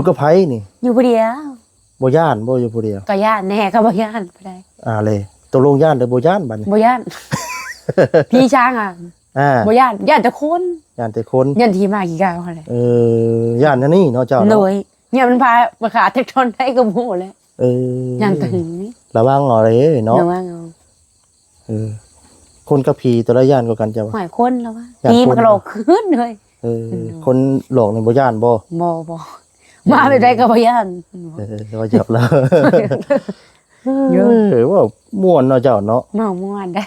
อยู่กับไผนี่อยู่ผู้เดียวบ่ย่านบ่อยู่ผู้เดียวก็ย่านแน่ก็บ่ย่านบ่ได้เลยตกลงย่านหรือบ่ย่านบัดนี้บ่ย่านพี่ช้างบ่ย่านแต่คนย่านแต่คนย่านที่มากี่กาวคั่นแหละย่านอันนี้เนาะเจ้าโดเนาะเนี่ยมันพามาขาเทคทอนได้ก็บ่แหละย่านถึงนี่ระวังเอาเลยเนาะระวังเอาคนกับผีตัวละย่านกว่ากันจ้ะหมายคนแล้วว่าผีมันก็หลอกขึ้นเลยคนหลอกนี่บ่ย่านบ่มาไปได้ก็บ่ย่านว่าจับแล้วว่าม่วนเนาะเจ้าเนาะม่วนได้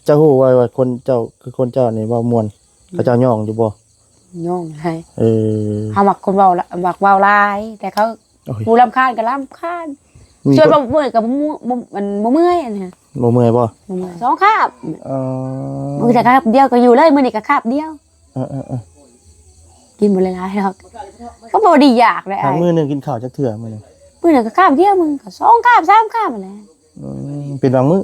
เจ้าฮู้ว่าคนเจ้าคือคนเจ้านี่ว่าม่วนเขาเจ้าย่องอยู่บ่ย่องให้เฮามักคนเว้ามักเว้าหลายแต่เขาผู้รำคาญก็รำคาญชวนบ่เมื่อยก็มันบ่เมื่อยอันนี้บ่เมื่อยบ่สองคาบมื้อแต่คาบเดียวก็อยู่เลยมื้อนี้ก็คาบเดียวกินบ่หลายๆดอกก็บ่ได้อยากเลยอ้ายมื้อนึงกินข้าวจักเทื่อมื้อนึงก็คาบเดียวมึงก็2คาบ3คาบนั่นแหละเป็นบางมื้อ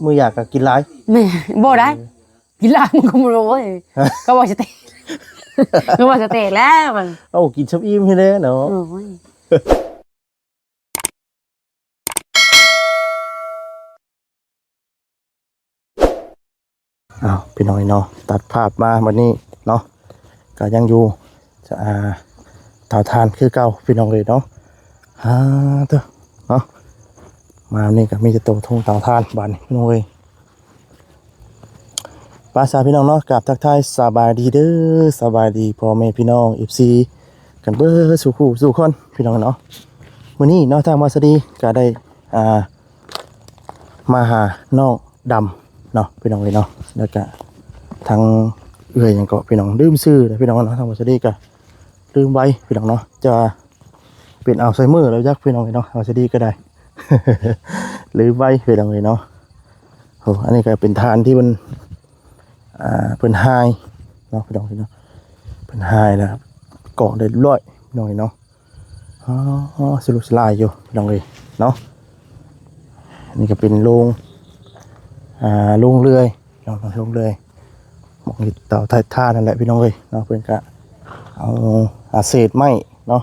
มื้ออยากก็กินหลายแม่บ่ได้กินหลายมึงก็บ่รู้เว้ยก็บ่สเตก็บ่สเตแล้วมันกินชับอิ่มให้เด้เนาะพี่น้อยเนาะตัดภาพมาวันนี้เนาะก็ยังอยู่จะเตาถ่านคือเก่าพี่น้องเลยเนาะเนาะมานี่ก็มีจะโตทุ่งเตาถ่านบ้านพี่น้องเลยภาษาพี่น้องเนาะกับทักทายสบายดีเด้อสบายดีพ่อแม่พี่น้องFCกันเบ้อสู่คู่สู่คนพี่น้องเนาะวันนี้เนาะทางมาสดีก็ได้มาหาน้องดำเนาะพี่น้องเลยเนาะแล้วก็ทางอย่างก็พี่น้องลืมซื้อเลยพี่น้องเนาะทางวัสดีก็ลืมไว้พี่น้องเนาะจะเป็นอัลไซเมอร์แล้วยักพี่น้องเลยเนาะวัสดีก็ได้ ลืมไว้พี่น้องเลยเนาะอันนี้ก็เป็นทานที่มันเป็นไฮเนาะพี่น้องเนาะเป็นไฮแล้วเกาะได้ร้อยพี่น้องเลยเนาะสรุปสลายอยู่พี่น้องเลยเนาะนี่ก็เป็นโรงเรือยลงเลยมองเต่าไทยท่านั่นแหละพี่น้องเลยเนาะเพื่อนก็เอาเศษไม้เนาะ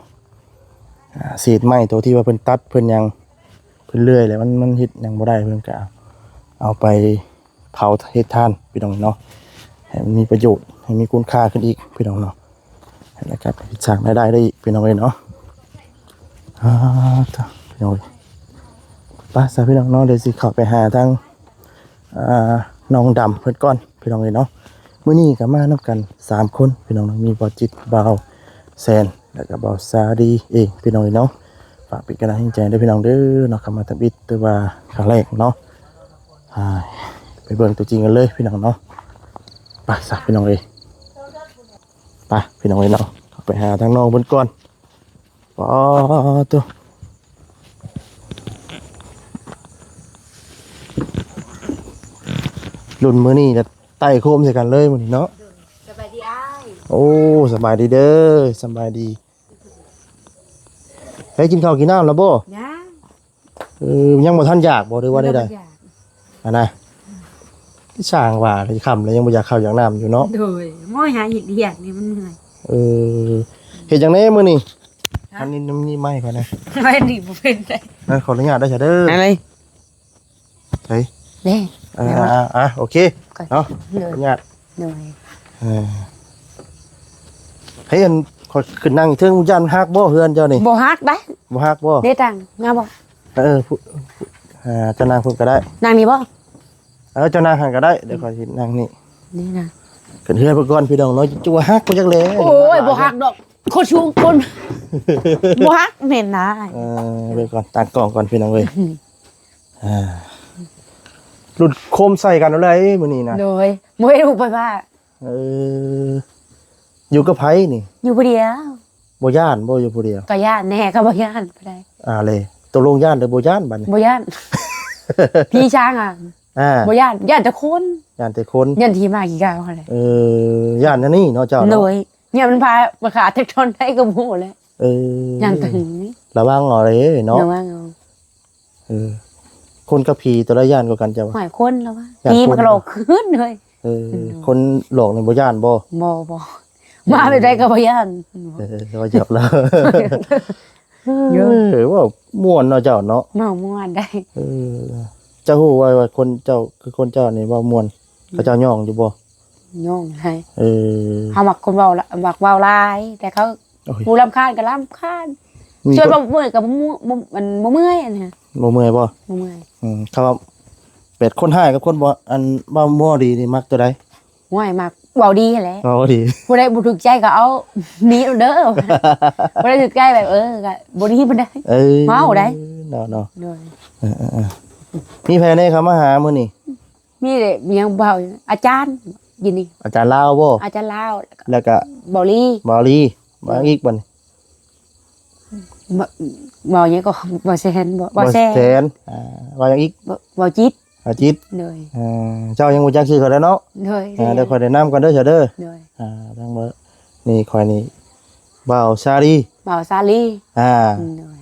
เศษไม้ตัวที่ว่าเพื่อนตัดเพื่อนยังเพื่อนเลื่อยเลยมันฮิตยังบ่ได้เพื่อนก็เอาไปเผาเฮ็ดท่านพี่น้องเนาะให้มันมีประโยชน์ให้มีคุณค่าขึ้นอีกพี่น้องเนาะนะครับสร้างได้อีกพี่น้องเลยเนาะพี่น้องป้าสาวพี่น้องเนาะเดี๋ยวสิเข้าไปหาทางน้องดำเพื่อนก้อนพี่น้องเลยเนาะมื้อนี้ก็มานับกัน3คนพี่น้องมีบ่จิตบ่าวแซนแล้วก็บ่าวซาดีเองพี่น้องเลยเนาะฝากเป็นกำลังใจด้วยพี่น้องเด้อเนาะเข้ามาทำบิดตัวว่าครั้งแรกเนาะไปเบิ่งตัวจริงกันเลยพี่น้องเนาะไปซะพี่น้องเลยไปพี่น้องเลยเนาะเข้าไปหาทางน้องเพิ่นก่อนตัวรุ่นมื้อนี้จะไต่โคมใส่กันเลยมื้อนี้เนาะสบายดีอ้ายโอ้สบายดีเด้อสบายดีไปกินข้าวกินน้ำแล้วบ่ยังบ่ทันอยากบ่หรือว่าได้นะช่างว่าเลยค่ำแล้วยังบ่อยากข้าวอยากน้ำอยู่เนาะโดยม้อยหาเฮ็ดนี่มันเหนื่อยเฮ็ดจังได๋มื้อนี้อันนี้นี่ไม้ก่อนนะไม่ดีบ่เป็นได้ขออนุญาตได้ซะเด้ออะไรเฮ้ยเด้โอเคเนาะขออนุญาตหน่อยเฮ้ยขอขึ้นนั่งเทิงยันฮักบ่เฮือนเจ้านี่บ่ฮักได้บ่ฮักบ่เด้ตังงามบ่เจ้านางพุ่นก็ได้นางนี่บ่เจ้านางหันก็ได้เดี๋ยวขอสินั่งนี่นะขึ้นเฮือนไปก่อนพี่น้องเนาะจัวฮักบ่จักแลโอ้ยบ่ฮักดอกโคชูคนบ่ฮักแม่นนะไปก่อนตั้งกล้องก่อนพี่น้องเอ้ยหลุดโคมใส่กันอะไรมื้อนี้นะโดยบ่ให้ลูกไปว่าอยู่กับไผนี่อยู่ผู้เดียวบ่ย่านบ่อยู่ผู้เดียวก็ย่านแน่ก็บ่ย่านบ่ได้เลยตกลงย่านหรือบ่ย่านบัดนี้บ่ย่านพี่ช้างบ่ย่านแต่คนย่านแต่คนย่านที่มากี่กาวคั่นแหละย่านอันนี้เนาะเจ้าเนาะโดยเนี่ยมันพามาขาเทคทอนได้ก็บ่แล้วย่านถึงนี่ระวังเอาเลยเนาะระวังเอาคนกับผีตัวละย่านกว่ากันจ้ะหมายคนแล้วว่าผีมันก็หลอกขึ้นเลยคนหลอกในบ่ย่านบ่ มาไปได้ก็บ่ย่าน ว่าจับแล้ว เยอะ ว่าม่วนเนาะเจ้าเนาะ เมาม่วนได้ เจ้าฮู้ว่าคนเจ้าคือคนเจ้านี่ว่าม่วนเขาเจ้าย่องอยู่บ่ ย่องให้ เออ เฮามักคนเว้าละมักเว้าหลาย แต่เขา โอ้ย ผู้รำคาญก็รำคาญ มี ชวน คน บ่เมื่อยก็มันบ่เมื่อยอันนี้ บ่เมื่อยบ่ บ่เมื่อย เขาว่าเป็ดคนหายกับคนบ่อันบ่บ่ดีนี่มักตัวใด ห่วยมักเว้าดีแหละ อ๋อดี ผู้ใดบ่ถูกใจก็เอาหนีเอาเด้อบ่ได้ถูกใจแบบก็บ่ดีบ่ได้ เอ้ย เมาได้ เนาะเนาะ โดย มีแผนให้เขามาหามื้อนี้ มีแต่เมียงเบาอาจารย์ยินดี อาจารย์ลาวบ่ อาจารย์ลาว แล้วก็ เบาลี บาลีมาอีกบัดนี้ เบาเนี่ยก็เบาแซนเบาแซ แส น นว่าอย่างอีก เบาจิต อาจิต เลย เจ้ายังบ่จักชื่อเขาแล้วเนาะ เลย เดี๋ยวค่อยแนะนำก่อนเด้อเจ้าเด้อ เลย ทั้งเบอร์นี่คอยนี่บ่าวซาลี เบาซาลี เลย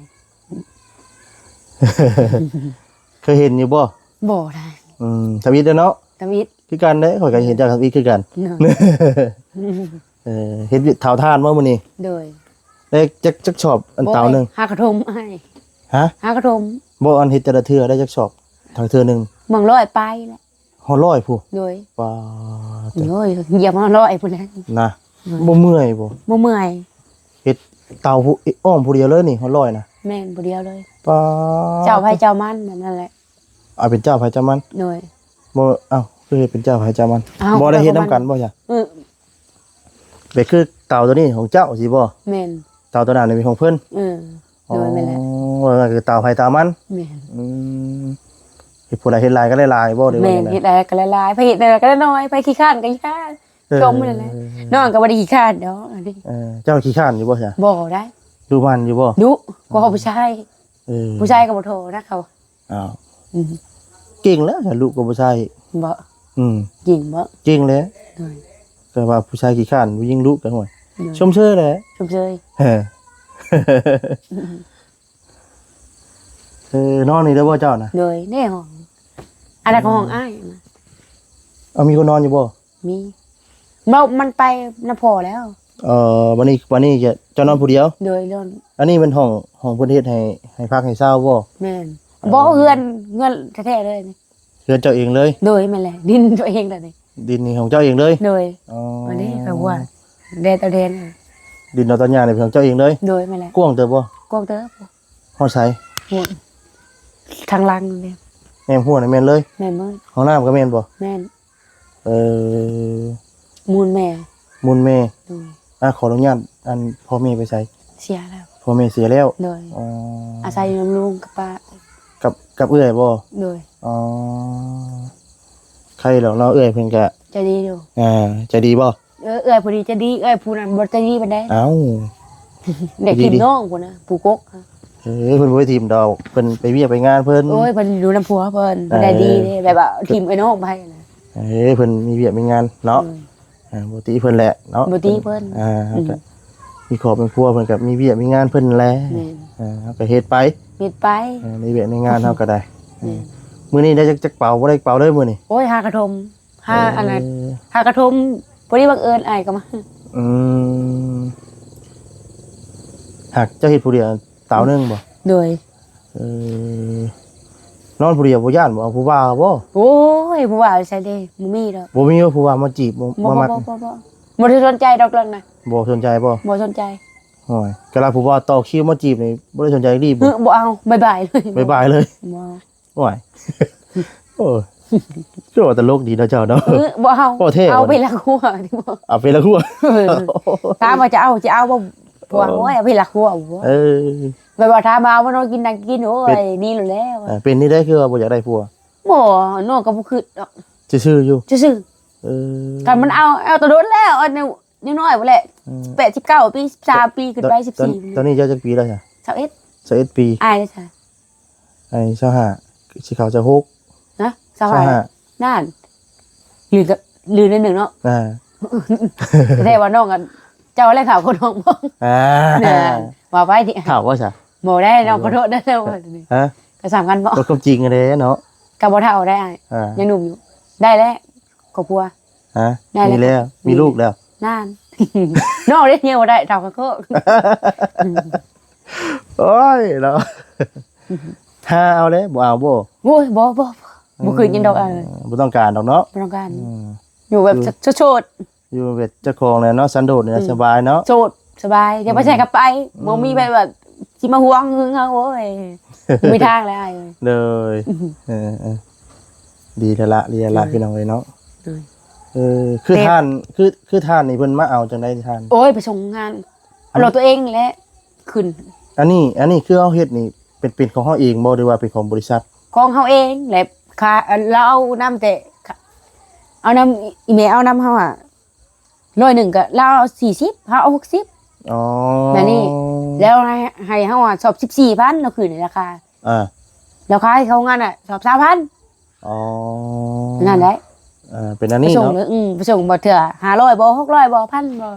เคยเห็นอยู่บ่ บ่ได้ ทวิตเด้อเนาะ ตวิท คือกันเด้ข่อยก็เห็นจากทวิตคือกัน เลย เห็นเท่าทานบ่มื้อนี้ เลย ได้จักชอบอันเตานึง หากระทมให้ ฮะ หากระทม บ่อันเฮ็ดแต่ละเทื่อได้จักชอบทางเทื่อนึง เมืองร้อยไปแหละ ฮอดร้อยผู้ เลย ว้า โอ้ยเหยียบมาร้อยพุ่นแล้ว นะบ่เมื่อยบ่ บ่เมื่อย เฮ็ดเตาผู้อ้อมผู้เดียวเลยนี่ฮอดร้อยนะ แม่นบ่เดียวเลย ป้า เจ้าไผเจ้ามันนั่นแหละ เอาเป็นเจ้าไผเจ้ามัน เลย บ่เอ้าคือเฮ็ดเป็นเจ้าไผเจ้ามัน อ้าว บ่ได้เฮ็ดนํกันบ่จ้ะ เออ แบบคือเต่าตัวนี้ของเจ้าสิบ่ แม่น เต่าตัวนั้นนี่เป็นของเพิ่น เลยแม่นแหละ ว่าคือเต่าไผเต่ามัน แม่น เฮ็ดผู้ใดเฮ็ดหลายก็ได้หลายบ่ได้ว่า แม่น จังได๋ เฮ็ดอะไรก็ละลายไปเฮ็ดอะไรก็ละน้อยไปขี้ข้านก็ขี้ข้านจมนั่นแหละน้องก็บ่ได้ขี้ข้านดอกอันนี้ เจ้าขี้ข้านอยู่บ่จ้ะ บ่ได้ ดูมันอยู่บ่ ดุก็ผู้ชาย เ ผู้ชายก็บ่โทรนะเขา อ้าว อืม เก่งแล้วจ้ะลูกกับผู้ชาย บ่ อืม จริงบ่ เก่งแล้ว เลย ก็ว่าผู้ชายขี้ข้านผู้หญิงดุกันหมด เลย ชมเชยแหละ ชมเชย เฮ้นอนนี่ได้บ่เจ้าน่ะ เลยในห้องอันนั้นก็ห้องอ้ายนะ เอามีคนนอนอยู่บ่ มีมันไปนำพอแล้ว วันนี้จะนอนผู้เดียว เลยโดน อันนี้เป็นห้องเพิ่นเฮ็ดให้พักให้เช้าบ่ แม่นบ่เฮือนแท้ๆเลยนี่ เรือนเจ้าเองเลย เลยแม่นแหละดินตัวเองแต่นี่ ดินนี่ของเจ้าเองเลย เลย อ๋อ อันนี้ก็ว่าแดดเอาแดน ดินเอาตอนหญ้านี่เป็นของเจ้าเองเลย เลยแม่นแหละ กว้างเติบบ่ กวางเด้อ ห้องใส หัวทางลังเลย แม่นหัวนี่แม่นเลย แม่นมื้อ ห้องน้ำก็แม่นบ่ แม่น เออ มูลแม่ มูลแม่ เลย ขออนุญาตอันพ่อแม่ไปใส่ เสียแล้ว พ่อแม่เสียแล้ว เลย อ๋อ อาศัยอยู่นำลุงกับป้า กับเอื้อยบ่ เลย อ๋อใครหรอกเนาะเอื้อยเพิ่นก็ จะดีอยู่ ใจดีบ่ เอ้ยผู้ดีจะดีเอ้ยผู้นั้นบ่จะดีปานใด เอ้า เด็ก ดี ทีม ดี น้องพุ่นน่ะผู้กก เพิ่นบ่ได้ทีมดอกเพิ่นไปเวียกไปงานเพิ่น โอ้ยเพิ่นอยู่นำผัวเพิ่นเพิ่นได้ดีเด้แบบว่าทีมไอ้น้องไปนะ เพิ่นมีเวียกมีงานเนาะปกติเพิ่นแหละเนาะ บ่ตีเพิ่น ก็มีครอบเป็นครัวเพิ่นก็มีเวียกมีงานเพิ่นแหละ แม่น เฮาก็เฮ็ดไป มิดไป ในเวียกในงานเฮาก็ได้ แม่น มื้อนี้ได้จักเป่าบ่ได้เป่าเลยมื้อนี้ โอ้ยหากระทมหาอันนั้นหากระทมพอดีบังเอิญอ้ายก็มา อืมหากเจ้าเฮ็ดผู้เดียวเตาหนึงบ่ โดย นอนผู้เดียวบ่ย่านบ่เอาผู้ว่าบ่ โอ้ยผู้ว่าใส่เด้บ่มีดอก บ่มีผู้ว่ามาจีบ บ่ มา บ่ มัก บ่ได้สนใจดอกเรื่องน่ะ บ่สนใจบ่ บ่สนใจ โอ้ยกะลาผู้ว่าต่อคิวมาจีบนี่บ่ได้สนใจรีบ บ่เอาบ๊ายบายเลย บ๊ายบายเลย บ่เอา โอ้ยโอ้ยก็ว่าตลกดีนะเจ้าเนาะ บ่เอา โอ้เท่ เอา ว่ะ ไปละหัวที่บ่ เอาไปละครัว ถามว่าจะเอาบ่ผัวโอ้ยเอาไปละหัวบ่ เออ แบบว่าถามมาว่านอนกินนั่งกินโอ้ยนี่แล้ว เป็นนี่ได้คือว่าบ่อยากได้ผัว บ่น้องก็บ่คิดดอก ซื่อๆอยู่ ซื่อ เออ ๆกันมันเอาแตะโดนแล้วอันนี้น้อยบ่แหละ89ปี13ปีขึ้นไป ตอนนี้เจ้าจักปีแล้วจ้ะ 14 21ปี อายเลยจ้ะ ไอ้25สิเขาจะ6 นะสบายนั่นลืมในหนึ่งเนาะ อ่า แต่ว่าน้องกันเจ้าอะไรข่าวคนน้องบ้อง เนี่ยว่าไปดิ ข่าวว่าจ้ะ บ่ได้น้องขอโทษได้แล้ว ฮะ ก็สามกันบ่ ก็ความจริงเลยเนาะ กับบ่เท่าได้ อ่า ยังหนุ่มอยู่ได้แล้วครอบครัว ฮะ ได้แล้ว มีแล้วมีลูกแล้ว นั่น น้องได้เหี่ยวได้เท่ากับก็ โอ้ยเนาะถ้าเอาเลยบ่เอาบ่ โอ้ยบ่คืนยังดอกบ่ต้องการดอกเนาะ บ่ต้องการอยู่แบบโสด อยู่แบบเจ้าของเลยเนาะสันโดษเนี่ยสบายเนาะ โสดสบายอย่าไปใส่กับไปบ่มีแบบสิมาห่วงหึงเฮาโอ้ยมีทางแล้วอ้าย เลยดีแล้วละดีแล้วละพี่น้องเลยเนาะคือท่านคือท่านนี่เพิ่นมาเอาจังได๋ท่าน โอ้ยไปส่งงานเอารถตัวเองแหละขึ้น อันนี้คือเฮาเฮ็ดนี่เป็นของเฮาเองบ่หรือว่าเป็นของบริษัท ของเฮาเองแหละค่าเราเอานำแต่เอานำอีเมลเอานำเฮาอ่ะ100ก็เราเอา40เฮาเอา60อ๋อ แบบนี้แล้วให้เฮาอ่ะสอบ 14,000เราคืนในราคาแล้วขายเขางานอ่ะสอบ 3,000 อ๋อ นั่นแหละ เป็นอันนี้เนาะไปส่งบ่เถื่อ500บ่600บ่1,000บ่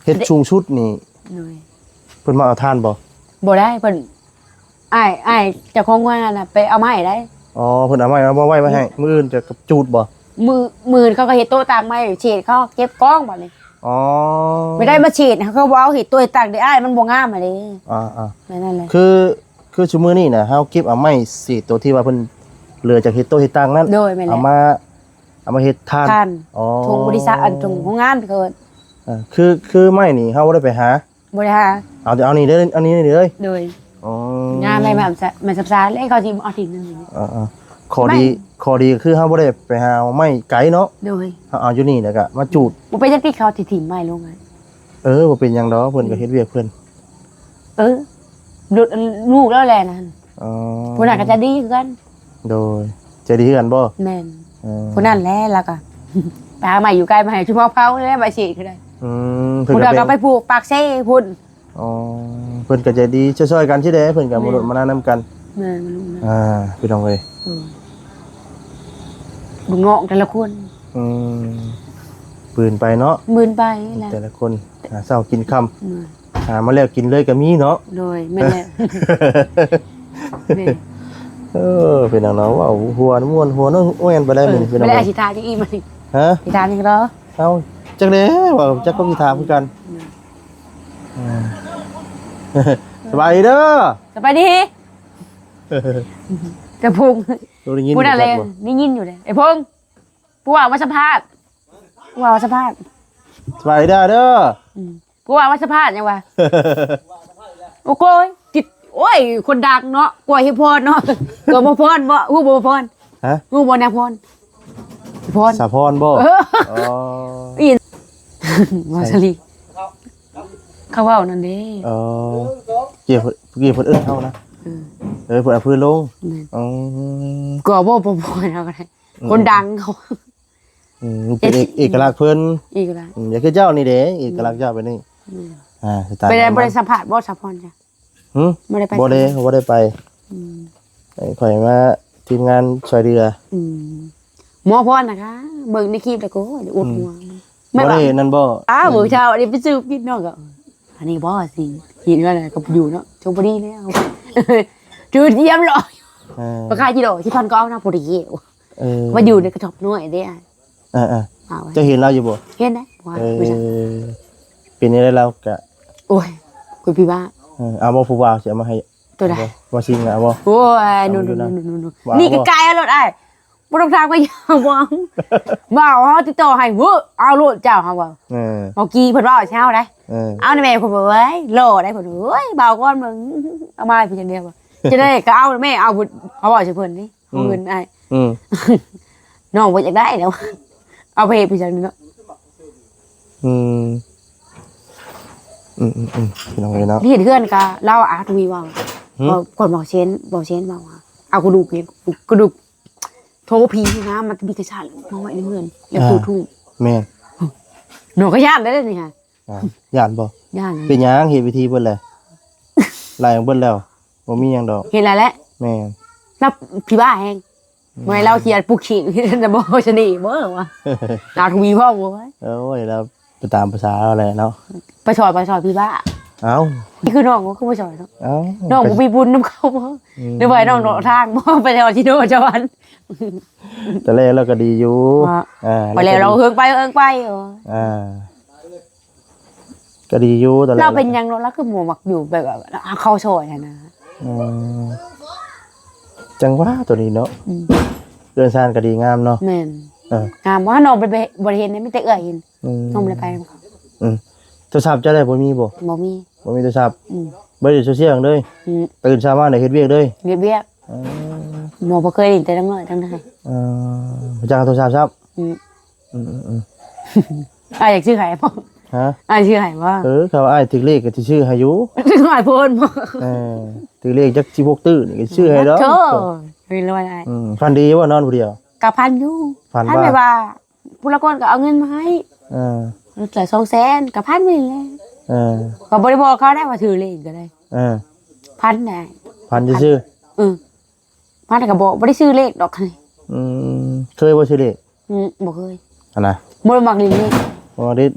เฮ็ดชุงชุดนี่เพิ่นมาเอาทานบ่บ่ได้เพิ่นอ้ายเจ้าของงานน่ะไปเอามาให้ได้อ๋อเพิ่นเอาไว้ไว้ให้มื้ออื่นจะกับจูดบ่มือเขาก็เฮ็ดโต๊ะต่างไม้เฉดเขาเก็บกล้องบัดนี้อ๋อไม่ได้มาเฉดเขาบ่เอาเฮ็ดโต๊ะต่างได้อ้ายมันบ่งามอ่ะเด้นั่นแหละคือชั่วมื้อนี้น่ะเฮาเก็บเอาไม้สีตัวที่ว่าเพิ่นเหลือจากเฮ็ดโต๊ะเฮ็ดต่างนั้นเอามาเฮ็ดทานอ๋อทงบริษัทอันทงของงานเกิดคือไม้นี่เฮาบ่ได้ไปหาบ่ได้หาเอานี่เด้ออันนี้เลยโดยอ๋องานอะไรแบบมันซับซ้อนเลยเขาสิเอาทิ้งนึงข้อดีคือเฮาบ่ได้ไปหาไม้ไกลเนาะโดยเฮาเอาอยู่นี่แล้วก็มาจูดบ่ไปจักที่เขาสิถิ่มไม้ลงไงบ่เป็นหยังดอกเพิ่นก็เฮ็ดเวียกเพิ่นลูกแล้วแหละนั่นผู้นั้นก็จะดีคือกันโดยจะดีคือกันบ่แม่นผู้นั้นแหละแล้วก็ตาใหม่อยู่ใกล้มาให้ชุมเผาแล้วมาฉีดคือได้ผู้นั้นก็ไปผูกปากเซ่พุ่นเพิ่นก็จะดีช่วยๆกันสิเด้เพิ่นก็มามานำกันแม่พี่น้องเอ้ยบุญงอกแต่ละคนปืนไปเนาะปืนไปแหละแต่ละคนหาเช้ากินค่ำหามาแล้วกินเลยก็มีเนาะโดยแม่นแหละเป็นน้องๆว่าหัวม่วนหัวน้องแม่นไปได้มื้อพี่น้องไม่ได้สิทาจังอีมันฮะสิทาจังเหรอเอ้าจังได๋ว่าจักก็สิถามคือกันสบายดีเด้อสบายดีจะพุงพูดอะไรนี่ยินอยู่เลยไอ้พงษ์ผู้ว่าสัมภาษณ์ผู้ว่าสัมภาษณ์สบายดีเด้อผู้ว่าสัมภาษณ์ยังวะโอ้โหจิตโอ้ยคนดังเนาะกล้วยฮิพรเนาะกล้วยบ่พรบ่ฮู้บ่พรฮะฮู้บ่แนวพรพรสาพรบ่อ๋ออีมาสลีเขาว่านั่นเด้เกี่ยวเพิ่นเอิ้นเฮานะเพิ่นเอาพื้นลงก็บ่พรเอาก็ได้คนดังเขาเป็นเอกลักษณ์เพิ่นอย่าคือเจ้านี่เด้เอกลักษณ์เจ้าเป็นนี่ไปได้บ่ได้สัมภาษณ์บ่สาพรจ้ะบ่ได้ไปบ่ได้ไปข่อยมาทีมงานช่วยเรือหมอพรนะคะเบิ่งในคลิปแล้วก็อุดหัวบ่ได้นั่นบ่มื้อเช้าอันนี้ไปซื้อกินเนาะก็อันนี้บ่สิกินว่าอะไรก็อยู่เนาะชมพอดีแล้วจืดเยี่ยมเลยราคากิโลที่พันก็เอานะพอดีมาอยู่ในกระสอบน้อยเด้จะเห็นเราอยู่บ่เห็นได้เป็นยังไงเราก็โอ้ยคุณพี่บ้าเอาบ่ผู้บ่าวสิเอามาให้ตัวใดบ่ซิงอ่ะบ่โอ้ยนู่นนี่ก็ไกลเอารถอ้ายบ่ต้องทางก็ยาวบ่บ่าวเฮาติดต่อให้เว้อเอารถเจ้าเฮาว่าเอากี้เพิ่นว่าเช้าได้เอาในแม่เพิ่นบอกเอ้ยโลได้เพิ่นเอ้ยบ่าวก่อนมึงเอามาเพิ่นเดียวว่าจะได้ก็เอาแม่เอาเขาบอกสิเพิ่นนี่เงินอ้ายน้องบ่อยากได้แล้วเอาไปเพิ่นจังเนาะพี่น้องเอ้ยเนาะนี่เพื่อนก็เล่าอาทวีว่าคนบอกเชนว่าเอากระดูกนี่กระดูกโทผีนะมันมีกระชากมาไว้ในเฮือนแล้วตู้ทุ่งแม่นหนูก็ย่านได้นี่ค่ะย่านบ่ย่านเป็นหยังเฮ็ดวิธีเบิ่นแหละไล่ของเบิ่นแล้วบ่มีหยังดอกเฮ็ดแล้วแหละแม่นรับพี่บ้าแฮงเมื่อเราเขียนปุกขิงจะบ่ชนีบ่วะอาทวีพ่อบ่ไว้โอ้ยแล้วไปตามภาษาเราแหละเนาะไปสอยพี่บ้าเอ้านี่คือน้องก็คือไปสอยเนาะน้องบ่มีบุญนำเขาบ่ได้ไว้น้องทางบ่ไปสอยที่โนจังหวัดแต่แรกเราก็ดีอยู่ไปแล้วเราเฮิงไป ก็ดีอยู่ตอนแรก เราเป็นยังแล้วคือหมูหมักอยู่แบบเข้าโชยนะ อืมจังว่าตัวนี้เนาะเรือนซานก็ดีงามเนาะ แม่นงามว่าน้องไปบริเวณนี้ไม่ได้เอ่ยยินน้องเลยไป โทรศัพท์จะได้บ่มีบ่ บ่มี บ่มีโทรศัพท์บ่ได้โซเชียลเลยตื่นเช้ามาได้เฮ็ดเวียกเลย เรียบหมอบ่เคยเห็นแต่ทั้งน้อยทั้งนั้นจังโทรศัพท์ครับอยากชื่อไข่บ่ฮะชื่อไข่บ่เขาอ้ายถึกเลขก็สิชื่อให้อยู่ถึงหน่อยโพนบ่ถึกเลขจัก16ตื้อนี่ก็ชื่อให้ดอกมีรวยได้ฟันดีว่านอนผู้เดียวกับพันอยู่พันไม่ว่าผู้ละคนก็เอาเงินมาให้จ่าย200,000กับพันนี่แหละก็บ่ได้บอกเขาได้ว่าถือเลขก็ได้พันได้พันชื่อพันก็บ่ได้ซื้อเลขดอกนี่เคยบ่ซื้อเลขบ่เคยอันน่ะบ่มักเลข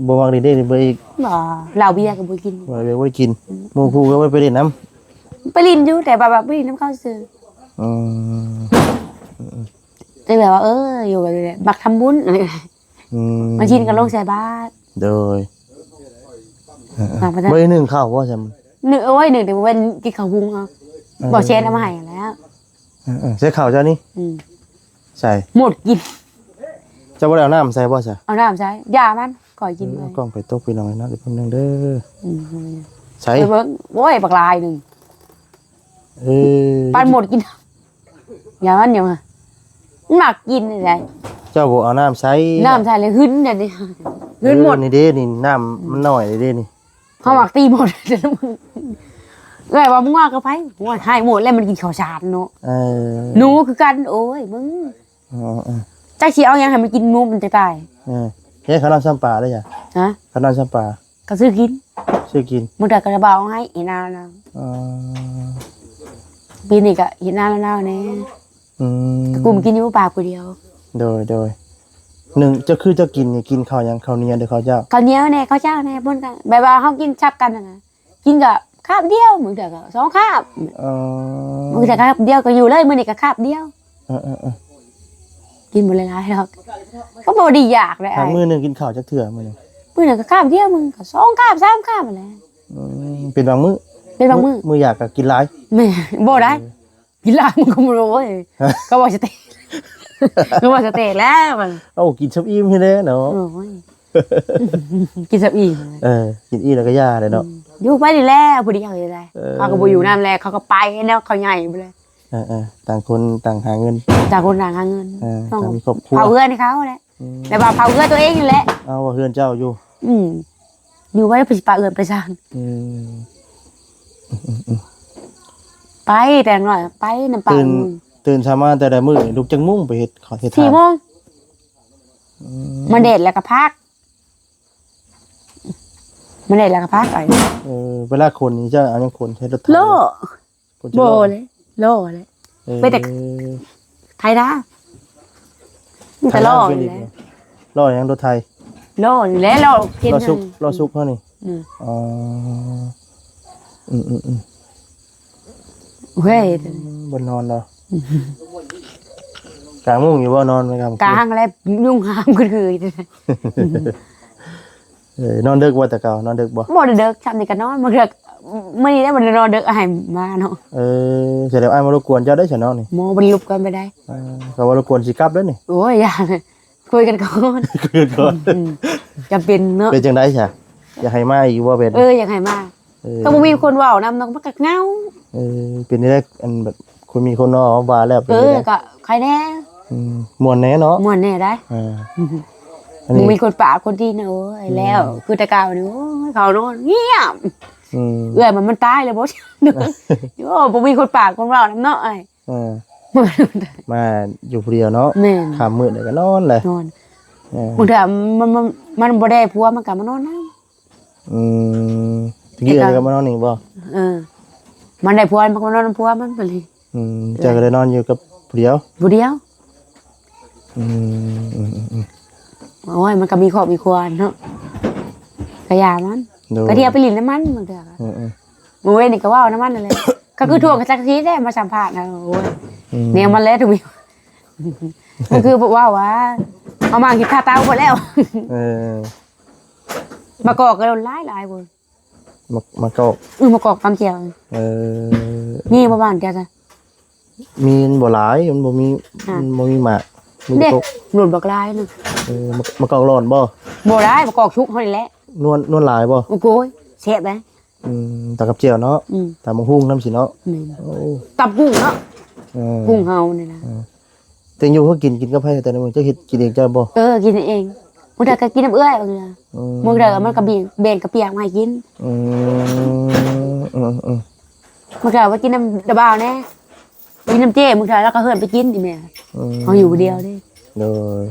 บ่มักเลขนี่บ่อีกบ่เหล้าเบียร์ก็บ่กินบ่ได้กินหมู่คู่ก็ไปเล่นน้ำไปลินอยู่แต่แบบไปลินน้ำเข้าซื้อแต่แบบว่าอยู่แบบนี้บักทำบุญอะไรมาชินกันลงใส่บาตรโดยเบอร์1เข้าว่าใช่มั้ย11แต่ว่ากินข้าวหุงเอาบ่แชร์เอามาให้แล้วใส่ข้าวจ้านี่ใส่หมดกินจะบ่ได้เอาน้ำใส่บ่ใช่เอาน้ำใส่ยามันก่อยกินเลยกล้องไปตกไปหน่อยนะเดี๋ยวแป๊บนึงเด้อใส่เบิ่งโอ้ยบักลายนึงปานหมดกินยามันอยู่ฮะหนักกินได้เจ้าบ่เอาน้ำใส่เลยหึ้นเดี๋ยวนี้หึ้นหมดนี่เด้นี่น้ำมันน้อยเด้นี่เฮามักตีหมดมึงว่ามึงว่ากับไผว่าให้หมดแล้วมันกินข้าวสารเนาะหนูคือกันโอ้ยมึงจักสิเอาหยังให้มันกินหนูมันจะตายเฮ้ยข้าวน้ำซ้ำปลาได้จ้ะฮะข้าวน้ำซ้ำปลาก็ซื้อกินมึงได้กระเบาให้อีนาแล้วปีนี้ก็อีนาแล้วแน่กลุ่มกินอยู่ปากผู้เดียวโดย1จะคือจะกินนี่กินข้าวยังข้าวเหนียวหรือข้าวเจ้าข้าวเหนียวแน่ข้าวเจ้าแน่บนกันแบบว่าเฮากินชับกันน่ะกินก็คาบเดียวมึงแต่ก็2คาบมึงแต่คาบเดียวก็อยู่เลยมื้อนี้ก็คาบเดียวกินบ่หลายๆดอกก็บ่ได้อยากเลยไอ้มื้อนึงกินข้าวจักเทื่อมื้อนึงก็คาบเดียวมึงก็2คาบ3คาบนั่นแหละเป็นบางมื้อมื้ออยากก็กินหลายแม่บ่ได้กินหลายมึงก็บ่รู้เว้ยก็บ่สเตก็บ่สเตแล้วมันกินซับอิ่มให้เด้เนาะกินซับอิ่มกินอิ่มแล้วก็ย่าเลยเนาะอยู่ไปนี่แหละผู้เดียวอยู่ได้เขาก็บ่อยู่นำแลเขาก็ไปแนวเขาใหญ่ไปเลยต่างคนต่างหาเงินต้องมีครอบครัวเผาเพื่อนเขาแหละแต่ว่าเผาเพื่อนตัวเองนี่แหละเอาว่าเพื่อนเจ้าอยู่อยู่ไว้ไปสิปะเอื้อนไปสร้างไปแต่หน่อยไปน้ำปลาตื่นเช้ามาแต่ละมื้อลุกจังมุ่งไปเฮ็ดขอเฮ็ดทาน4 โมงมันเด็ดแล้วก็พักมันเด็ดแล้วก็พักไปเวลาคนนี่จะเอายังคนใช้รถไถโลโบเลยโลเลยไปแต่ไทยนะมีแต่ล่ออยู่แล้วล่อยังรถไทยล่ออยู่แล้วล่อซุกเท่านี้เฮ้ยบนนอนเหรอกลางมุ้งอยู่ว่านอนไหมครับกลางอะไรยุ่งหามก็คือนอนดึกว่าแต่เก่านอนดึกบ่ดึกทำในกันนอนมาเดือกไม่ได้มันนอนดึกอะไรมาเนาะเสร็จแล้วไอ้มารบกวนเจ้าได้ฉันนอนนี่โมบรรลุกันไปได้ก็ว่ารบกวนสิกลับแล้วนี่โอ้ยอย่าคุยกันก่อนจำเป็นเนาะเป็นจังได๋จ้ะอยากให้มาอีกว่าเป็นอยากให้มาก็บ่มีคนเว้านำน้องมันก็เงาเป็นได้อันแบบคุณมีคนเนาะว่าแล้วเป็นก็ใครแน่ม่วนแน่เนาะม่วนแน่ได้มีคนป่าคนที่นะโอ้ยแล้วคือแต่เก่านี่โอ้ยเขาโน่นเงียบมันตายเลยบ่โอ้บ่มีคนป่าคนเรานำเนาะไอ้มาอยู่ผู้เดียวเนาะค่ำมื้อนี่ก็นอนเลยนอนบางทีมันบ่ได้ผัวมันก็มานอนนำตะกี้ก็มานอนนี่บ่มันได้ผัวมันก็นอนผัวมันไปเลยเจ้าก็ได้นอนอยู่กับผู้เดียวโอ้ยมันก็มีครอบมีครัวเนาะกระยามันกระเทียมไปลิ้นน้ำมันมันเถอะมือเว้นนี่ก็ว่าน้ำมันอะไรก็คือถ่วงกระจักทีได้มาสัมผัสนะโอ้ยเนี่ยมันแล้วถูกไหมมันคือบอกว่าเอามากินข้าวเต้าหมดแล้วมากอกกันหลายบน มะกอก มากอกตำเจียว เออ นี่บ่บ้านแกจ้ะ มีมันบ่หลายมันบ่มีมันบ่มีหมากมี เด็ก กอก หลุดบักลายนึง มะกอกร้อนบ่ บ่ได้มากอกชุกเฮานี่แหละ นวลหลายบ่ โอ้โกยแซ่บเด้ ตากับเจียวเนาะ อืม ตามังหุ่งน้ำสิเนาะ นี่ โอ้ ตับกุ้งเนาะ เออ กุ้งเฮานี่นะ แต่อยู่เขากินกับไผแต่ในมึงจะเฮ็ดกินเองจ้าบ่ กินเองมื้อใดก็กินน้ำเอื้อยบางเทื่อมื้อใดมันก็เบนกระเปียกมาให้กิน อืม มื้อใดว่ากินน้ำดะบ่าวแน่กินน้ำเจ้มื้อใดแล้วก็เฮิ้นไปกินอีแม่เฮาอยู่ผู้เดียวเด้ เลย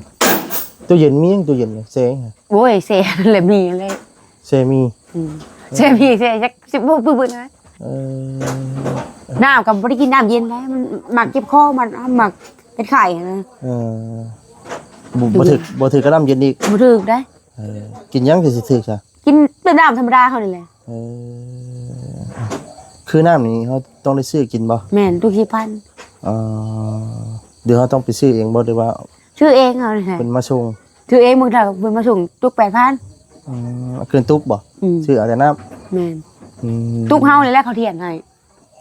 ตู้เย็นมียังตู้เย็นเนี่ยเซง โอ้ยเซ่แหละมีเลย เซมี เซ่มีเซ่จักสิบ่ปึ๊บๆนะ เออ น้ำก็บ่ได้กินน้ำเย็นแล้วมันมักเจ็บคอมันมักเป็นไข้นะ เออบ่ถือกระน้ำเย็นอีก บ่ถึกได้ กินยังสิถือกจ้ะ กินเป็นน้ำธรรมดาเฮานี่แหละ เออคือน้ำนี้เขาต้องได้ซื้อกินบ่ แม่นทุกที่พัน เดี๋ยวเขาต้องไปซื้อเองบ่หรือว่า ชื่อเองเฮานี่แหละ เป็นมาส่ง ชื่อเองมึงถ้าเพิ่นมาส่งตุก 8,000 เกินตุ๊กบ่ซื้อเอาแต่น้ แม่น ำ ตุกเฮานี่แหละเขาเทียนให้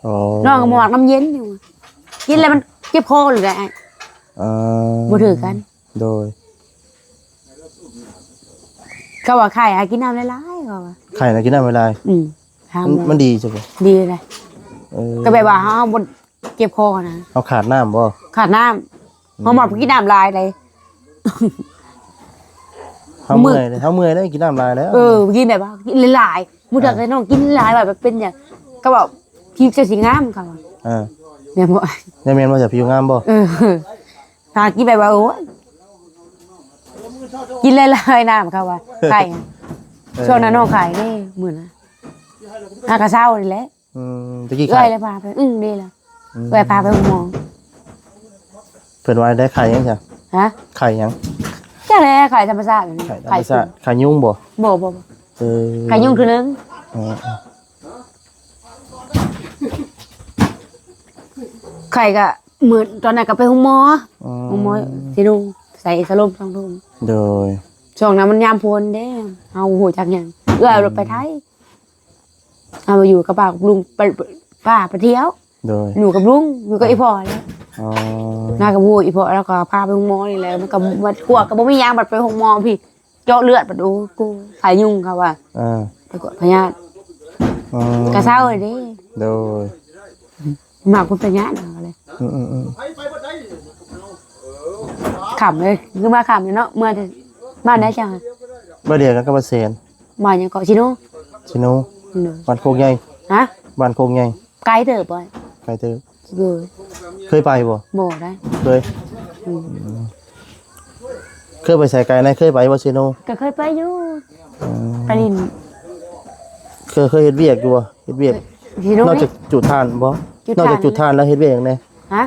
อ๋อ น้องก็หมอกน้ำเย็นอยู่กินแล้วมันเจ็บคอเลยแหละ บ่ถือกัน โดย ก็ว่าไข่หากินน้ำหลายๆก็ว่า ไข่นะกินน้ำเวลา ทำ มันดีจ้ะบ่ ดีเลยก็แบบว่าเฮาบ่เจ็บคอนะ เอาขาดน้ำบ่ ขาดน้ำเฮาหมดกินน้ำลายเลย เขาเมื่อยเลยเขาเมื่อยได้กินน้ำลายแล้ว กินแบบว่ากินหลายๆมื้อเดียวก็น้องกินหลายแบบเป็นอย่างก็บอกพี่จะสิงามเขาว่า เนี่ยบ่ ในเมียนมาจากผิวงามบ่ หากินแบบว่าโอ้ยกินหลายๆน้ำเขาว่าไข่ช่วงนั้นน้องขายได้มื้อนะหากระเช้านี่แหละ ตะกี้ เอ้ ไข่ ยเลยพาไปดีละเอ้ยพาไปหมอง เพิ่นว่าได้ไข่ยังจ้ะ ฮะ ไข่ยัง จ้าแล้ไข่ธรรมชาติ ไข่ธรรมชาติไข่ยุ่งบ่ บ่ เออ ไข่ยุ่งคือนึง อ๋อ ไข่ก็เหมือนตอนนั้นก็ไปห้องหมอสิดูใส่สลบ2 ทุ่ม โดย ช่วงนั้นมันยามพลเด้เอาหูจักหยังเอ้ยรถไปไทยเอามาอยู่กับป้ากับลุงไปป้าไปเที่ยว โดย อยู่กับลุงอยู่กับอีพ่อเลย อ๋อ นากับพูอีพ่อแล้วก็พาไปห้องหมอนี่แหละมันก็บัดกวดก็บ่มียางบัดไปห้องหมอพี่เจาะเลือดบัดโอ้กูสายยุ่งเขาว่า ไปกดพยาธิกระเซ้าเลยเด้ โดย หมากคนพยาธิอะไรขำเลยคือมาขำเลยเนาะเมื่อจะบ้านได้จัง บ่เดียวกันกับบ่เซน บ้านยังเกาะชิโน่ ชิโนบ้านโคกใหญ่ ฮะ บ้านโคกใหญ่ ไกลเถอะบ่อย ไกลเติบ เบื่อ เคยไปบ่ บ่ได้ เคยเคยไปใส่ไก่นะเคยไปบ่ชิโน ก็เคยไปอยู่ไปลิน เคยเฮ็ดเวียกอยู่บ่เฮ็ดเวียก ชิโน่ นอกจากจุดทานบ่นอกจากจุดทานแล้วเฮ็ดเวียกหยังไง ฮะ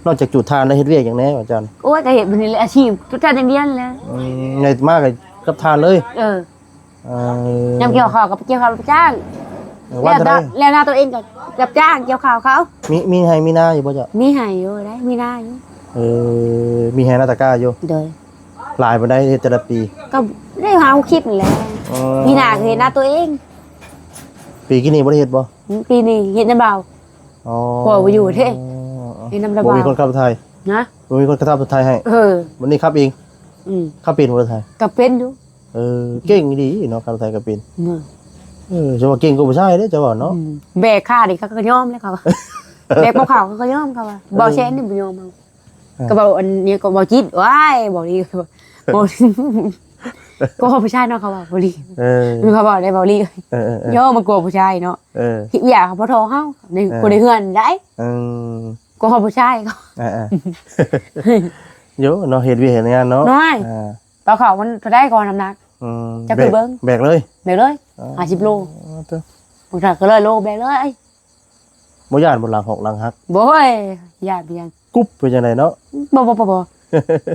นอกจากจุดทานแล้วเฮ็ดเวียกหยังไงอาจารย์ โอ้ยก็เห็นมันนี่อาชีพทุกท่านอย่างเดียวแล้ว ไงมากกับทานเลย ยำเกี่ยวข้าวกับเกี่ยวข้าวรับจ้าง ว่าจะได้ แล้วหน้าตัวเองกับรับจ้างเกี่ยวข้าวเขา มีให้มีหน้าอยู่บ่จ้ะ มีให้อยู่ได้มีหน้าอยู่ มีให้หน้าตะกร้าอยู่ เด้อ หลายบ่ได้เฮ็ดแต่ละปี ก็ได้หาคลิปนี่แหละมีหน้าคือเห็นหน้าตัวเอง ปีกี่นี้บ่ได้เฮ็ดบ่ ปีนี้เห็นน้ำเบา อ๋อ พอบ่อยู่เด้ เห็นน้ำระ บ่ บา มีคนขับรถไทย นะ บ่มีคนขับรถไทยให้ วันนี้ขับเองขับเป็นรถไทย ก็เป็นอยู่ เก่งดีเนาะขับรถไทยก็เป็นจะว่าเก่งกว่าผู้ชายเด้จะว่าเนาะ แบกค่าดิเขาก็ยอมเลยเขาว่าแบกเปล่าเขาก็ยอมเขาว่าบ่แชนนี่บ่ยอมเอาก็บอกอันนี้ก็บ่จิตว้ายบอกดีบ่ก็ผู้ชายเนาะเขาว่าบ่ดีเขาบอกได้บ่ดีย่อมากลัวผู้ชายเนาะคิดอยากเขาบ่โทรเฮาในคนในเฮือนได้ก็ผู้ชายเขา เยอะเนาะเฮ็ดเวียกเฮ็ดงานเนาะ น้อยตอนเขามันได้ก่อนน้ำหนักจะไปเบิ่ง แบกเลย50 โลผู้ชายก็เลยโลแบกเลย บ่ย่านบ่หลังหอกหลังหัก บ่ยญาติเพียง กุ๊บเป็นจังไดเนาะ บ่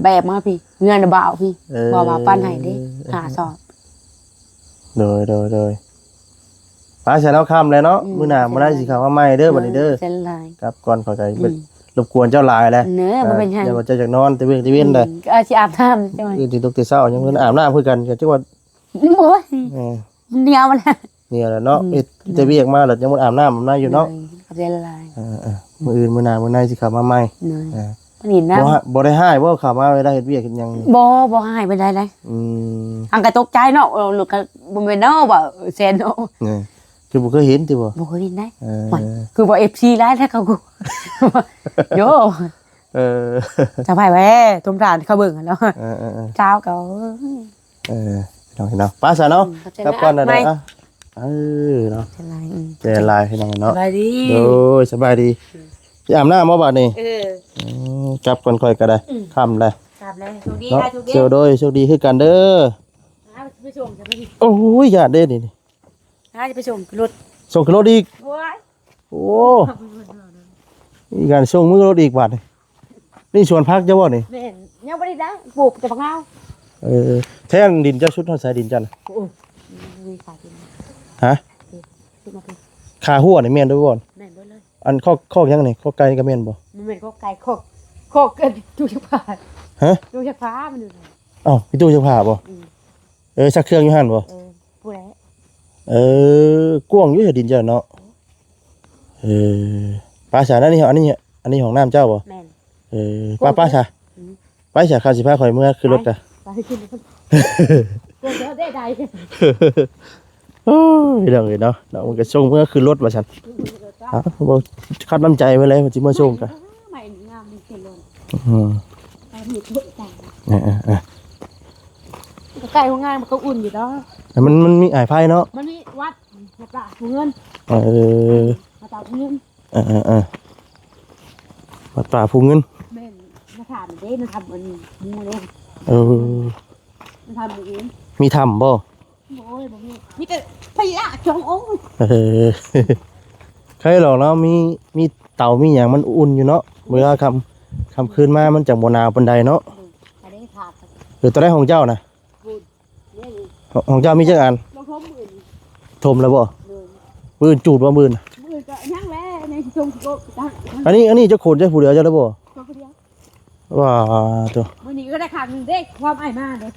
แบบมาพี่เงินบ่าวพี่บ่มาปั้นให้เด้หาสอบ เลยป้าใช้แล้วค่ำแล้วเนาะมื้อหน้าบ่ได้สิเข้ามาใหม่เด้อบัดนี้เด้อ เส้นลาย ครับก่อนขอใจรบกวนเจ้าหลายแหละ เนื้อบ่เป็นหยัง เดี๋ยวจะจากนอนตะเวียนได้ ก็สิอาบน้ำจังได๋ ตื่นตกตื่นเช้ายังเพิ่นอาบน้ำคือกันก็จังว่า โอ้ยเดียวมัน เนี่ยแหละเนาะเอ็ดจะเวียกมาแล้วยังบ่อาบน้ำอาบน้ำอยู่เนาะ เขาจะละลาย มื้ออื่นมื้อหน้ามื้อในสิเข้ามาใหม่ เนยมันหินนะ บ่ได้ให้บ่เข้ามาเวลาเฮ็ดเวียกเฮ็ดหยัง บ่หายไปได้เลย อังกะตกใจเนาะลูกก็บ่แม่นเนาะว่าแซนเนาะ นี่คือบ่เคยเห็นติบ่ บ่เคยเห็นได้คือบ่ FC หลายแล้วเขากูโยจะไปแว้ทุมทานเขาเบิ่งกันเนาะเจ้าก็น้องเนาะป้าซะเนาะครับก่อนนะเนาะเนาะใจลายให้น้องเนาะ สบายดี โอ้ยสบายดีพี่อาบน้ำบ่บัดนี้จับก่อนค่อยก็ได้ค่ำแล้ว ครับเลยโชคดี เนาะ ค่ะโชคดี เจอโดยโชคดีคือกันเด้อ ไปส่งจะไป โอ้ยญาติเด้นี่ จะไปส่งรถ ส่งขึ้นรถอีก โอ้ย โอ้มีการส่งมือรถอีกบาดนี่สวนพักเจ้าบ่นี่ แม่นยังบ่ได้ได้ปลูกแต่ผักเงา แท่นดินเจ้าชุดเท่าสายดินจัน โอ้มีขายกิน ฮะ ขึ้นมาเป็น ขาหัวนี่แม่นด้วยบ่ แม่นเบิดเลย อันข้อยังนี่ข้อไก่นี่ก็แม่นบ่ มันเป็นข้อไก่ข้อเกินดูชักผ้า ฮะ ดูชักผ้ามันอยู่ไหน อ้าวพี่ตู้จะผ่าบ่ชักเครื่องอยู่หั่นบ่ ผู้ใด กว้างอยู่ดินเจ้าเนาะป้าสาอันนี้ของน้ำเจ้าบ่ แม่น ป้าสาไปสาข้าสิพาข่อยเมื่อขึ้นรถกะ ไปขึ้นเลยกูเจอได้ใด โอ้ยเรื่องเลยเนาะเนาะมันก็ส่งเมื่อขึ้นรถว่าซั่นบ่คัดน้ำใจไว้เลยมันสิมาส่งกะ ใหม่งามนี่เขียนลง อืม ไปหมุดตัวต่างไก่ของงานมันก็อุ่นอยู่เนาะ มันมีอ้ายไผเนาะ มันมีวัดมาตาเงิน มาตาเงิน วัดป่าภูเงิน แม่นมาถามเด้มันทำมันมูเด้ มันทำเอง มีถ้ำบ่ โอ้ยบ่มีแต่พยาจงโอ้ย ใครหรอกเนาะมีเต่ามีหยังมันอุ่นอยู่เนาะเวลาค่ำคืนมามันจังบ่หนาวปานใดเนาะ อันนี้ขาด ตัวได้ของเจ้านะ บุญนี่ ของเจ้ามีจักอัน ลงทมอื่น ทมแล้วบ่ เลย ปืนจูดบ่ปืน มือก็ยังแล้วในชงก็ตั้ง อันนี้เจ้าโขนเจ้าผู้เดียวเจ้าแล้วบ่ ตัวเดียว ว้าตัว มื้อนี้ก็ได้ขาดนึงเด้ความอ้ายมาเด้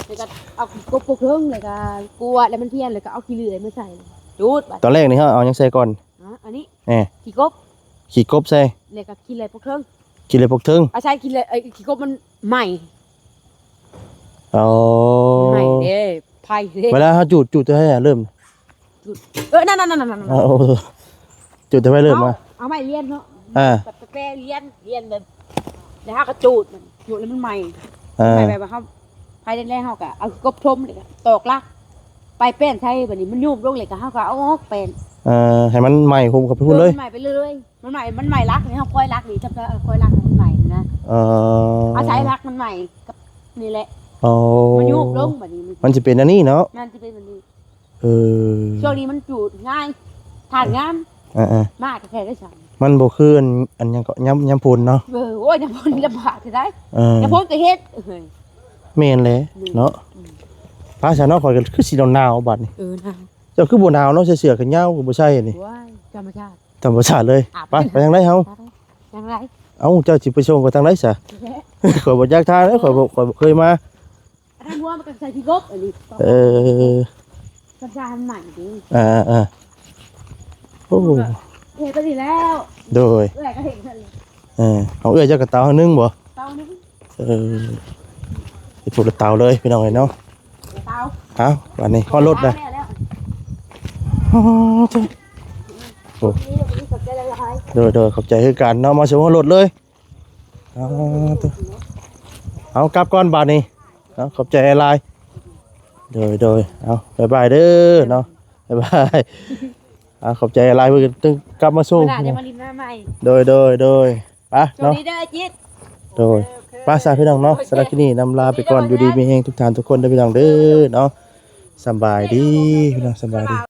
แล้วก็เอากบเครื่องเลยก็กลัวแล้วมันเพี้ยนเลยก็เอาขี้เลื่อยมาใส่จูด ตอนแรกนี่เฮาเอาหยังใส่ก่อน อันนี้ แหน่ ขี้กบ ขี้กบใส่ เลยก็ขี้เลยพวกเครื่อง กินเลยพวกเทิง เอาใช้ขี้เลยขี้กบมันใหม่ อ๋อ ใหม่เด้ไผ่เด้ เวลาเฮาจูดจะให้เริ่ม นั่น เอาจูดจะให้เริ่มมา เอาใหม่เลี้ยนเนาะ แบบแปรเลี้ยนแบบแล้วเฮาก็จูดมันจูดแล้วมันใหม่ใหม่แบบเฮาไผ่แรกๆเฮาก็เอากบทมเลยก็ตอกลักไปแป้นใช้บัดนี้มันยุบลงเลยก็เฮาก็เอาออกแป้น ให้มันใหม่คุมกับพูดเลย มันใหม่ไปเรื่อยๆมันใหม่รักนี่เฮาค่อยรักนี่จำค่อยรักมันใหม่นะเอาใช้รักมันใหม่กับนี่แหละมันยุบลงบัดนี้ มันจะเป็นอันนี้เนาะ มันจะเป็นแบบนี้ ช่ วงนี้มันจูดง่ายทานงามมากแค่ได้สั่ง มันบ่คืออันยังก็ย้ำพูนเนาะ โอ้ยน้ำพ่นลำบากจะได้น้ำพ่นก็เฮ็ด แม่นเลยเนาะภาษาเนาะข่อยก็คือสิหนาวบัดนี่ นะ เจ้าคือบ่หนาวเนาะเสื้อกันยาวก็บ่ใช่นี่ ว้ายธรรมชาติ ธรรมชาติเลยไปทางไหนเฮา ยังไง เอ้าเจ้าสิไปส่งไปทางไหนซะข่อยบ่อยากทานข่อยบ่เคยมา อันนั้นว่ามันก็ใส่ที่กบอันนี้ธรรมชาติใหม่ดิ โอ้ เฮ็ดไปดีแล้ว โดย เอ้ยก็เห็นเลย เอาเจ้ากระเตานึงบ่ เตานึง ไปถูกเตาเลยพี่น้องเนาะ เตา เอาวันนี้ข้อรถเลย แล้ว โอ้โดยขอบใจคือกันเนาะมาส่งข้อรถเลยเอากลับก่อนบาทนี้เอาขอบใจอะไรโดยเอาบ๊ายบายเด้อเนาะบ๊ายบายขอบใจอะไรเพื่อนตึงกลับมาส่ง ขนาดจะมาลินหน้าใหม่ โดยไป โชค เนาะ ดีเด้อจิต โดยป้าสาพี่น้องเนาะสำหรับที่นี่นำลาไปก่อนอยู่ดีมีแห่งทุกท่านทุกคนเด้อพี่น้องเด้อเนาะสบายดีพี่น้องสบายดี